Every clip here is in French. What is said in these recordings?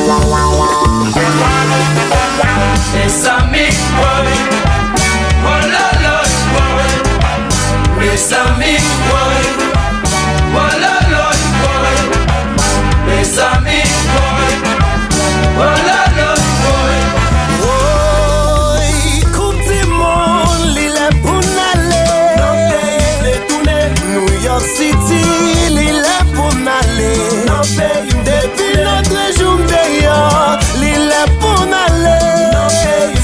Mes amis, boy. Oh la la, boy. Mes amis, boy. Oh la la, boy. Mes amis, boy. Oh la la, boy. Oy, Coupe du monde, l'île pour n'aller. New York City, l'île pour n'aller. Depuis notre jour d'ailleurs, l'île pour n'aller.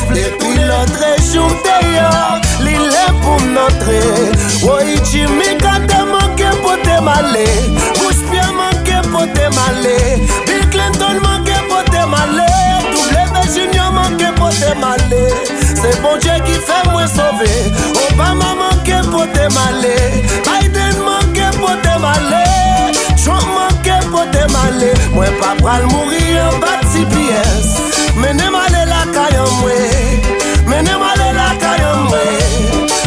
Depuis notre jour d'ailleurs, l'île pour notre. Oui, Jimmy quand t'es manqué pour te maler. Bush Pierre manqué pour te maler. Bill Clinton manqué pour te maler. W Junior manqué pour te maler. C'est bon Dieu qui fait moi sauver. Obama manqué pour te maler. Biden manqué pour te maler. Trump manqué pour te maler. Moi pas pral mourir en bas de CPS. Menez malé la caille en moi. Menez malé la caille en moi.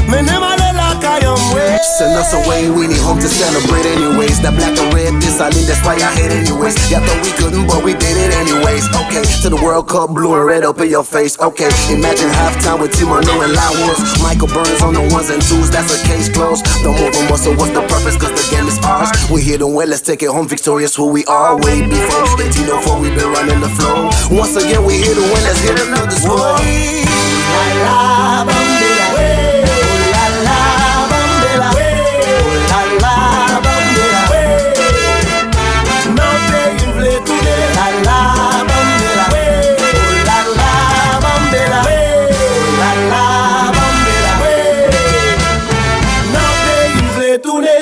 Menez malé la caille en moi. Send us away, we need home to celebrate anyways. That black and red, this I that's why I hate anyways. Y'all thought we couldn't, but we did it anyways. Okay, to the World Cup, blue and red up in your face. Okay, imagine halftime with Timono and Lowers. Michael Burns on the ones and twos, that's a case closed. Don't move on, so what's the purpose? Cause the game is ours. We here to win, let's take it home victorious, who we are. Way before 1804, we've been running the flow. Once again, we here to win, let's hit another score. La Bambela, la Bambela, la Bambela. Non pays vle tourner, la Bambela, la Bambela, la Bambela. Non pays vle tourner.